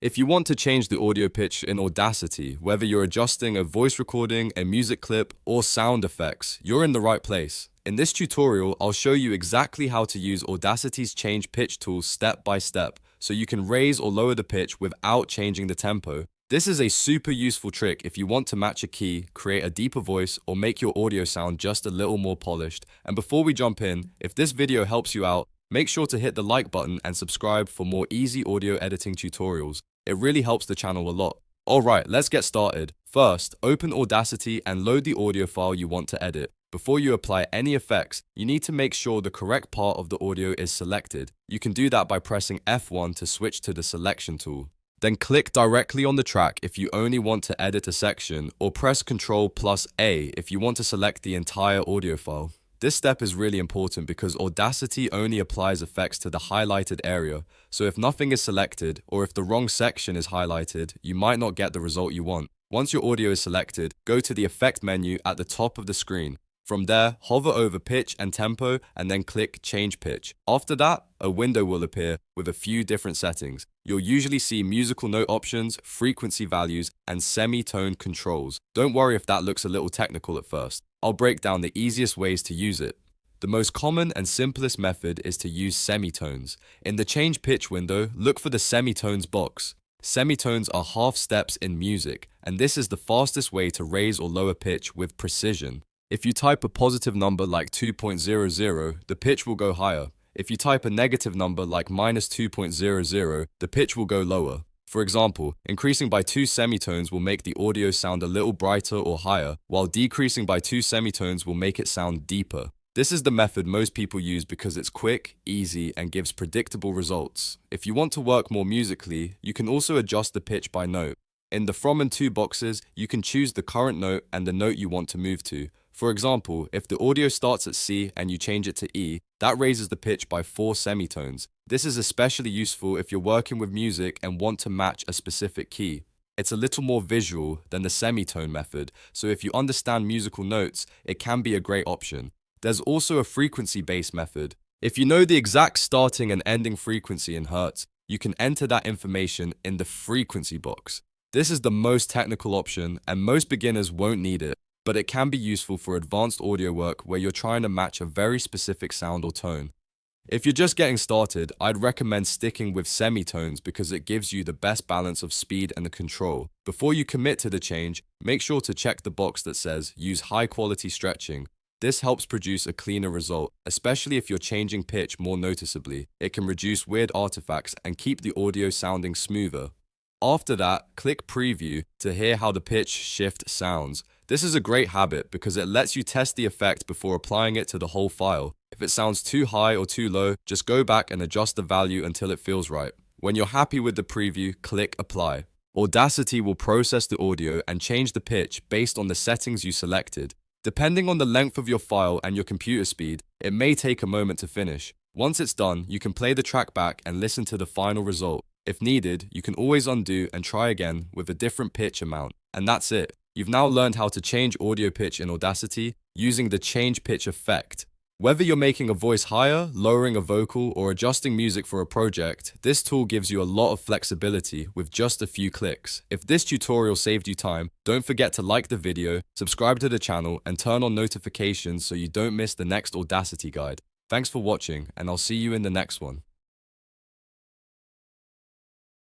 If you want to change the audio pitch in Audacity, whether you're adjusting a voice recording, a music clip, or sound effects, you're in the right place. In this tutorial, I'll show you exactly how to use Audacity's change pitch tool step by step, so you can raise or lower the pitch without changing the tempo. This is a super useful trick if you want to match a key, create a deeper voice, or make your audio sound just a little more polished. And before we jump in, if this video helps you out, make sure to hit the like button and subscribe for more easy audio editing tutorials. It really helps the channel a lot. Alright, let's get started. First, open Audacity and load the audio file you want to edit. Before you apply any effects, you need to make sure the correct part of the audio is selected. You can do that by pressing F1 to switch to the selection tool. Then click directly on the track if you only want to edit a section, or press Ctrl+A if you want to select the entire audio file. This step is really important because Audacity only applies effects to the highlighted area, so if nothing is selected or if the wrong section is highlighted, you might not get the result you want. Once your audio is selected, go to the Effect menu at the top of the screen. From there, hover over Pitch and Tempo and then click Change Pitch. After that, a window will appear with a few different settings. You'll usually see musical note options, frequency values, and semitone controls. Don't worry if that looks a little technical at first. I'll break down the easiest ways to use it. The most common and simplest method is to use semitones. In the Change Pitch window, look for the semitones box. Semitones are half steps in music, and this is the fastest way to raise or lower pitch with precision. If you type a positive number like 2.00, the pitch will go higher. If you type a negative number like -2.00, the pitch will go lower. For example, increasing by 2 semitones will make the audio sound a little brighter or higher, while decreasing by 2 semitones will make it sound deeper. This is the method most people use because it's quick, easy, and gives predictable results. If you want to work more musically, you can also adjust the pitch by note. In the From and To boxes, you can choose the current note and the note you want to move to. For example, if the audio starts at C and you change it to E, that raises the pitch by 4 semitones. This is especially useful if you're working with music and want to match a specific key. It's a little more visual than the semitone method, so if you understand musical notes, it can be a great option. There's also a frequency-based method. If you know the exact starting and ending frequency in hertz, you can enter that information in the frequency box. This is the most technical option, and most beginners won't need it, but it can be useful for advanced audio work where you're trying to match a very specific sound or tone. If you're just getting started, I'd recommend sticking with semitones because it gives you the best balance of speed and control. Before you commit to the change, make sure to check the box that says use high quality stretching. This helps produce a cleaner result, especially if you're changing pitch more noticeably. It can reduce weird artifacts and keep the audio sounding smoother. After that, click Preview to hear how the pitch shift sounds. This is a great habit because it lets you test the effect before applying it to the whole file. If it sounds too high or too low, just go back and adjust the value until it feels right. When you're happy with the preview, click Apply. Audacity will process the audio and change the pitch based on the settings you selected. Depending on the length of your file and your computer speed, it may take a moment to finish. Once it's done, you can play the track back and listen to the final result. If needed, you can always undo and try again with a different pitch amount. And that's it. You've now learned how to change audio pitch in Audacity using the change pitch effect. Whether you're making a voice higher, lowering a vocal, or adjusting music for a project, this tool gives you a lot of flexibility with just a few clicks. If this tutorial saved you time, don't forget to like the video, subscribe to the channel, and turn on notifications so you don't miss the next Audacity guide. Thanks for watching, and I'll see you in the next one.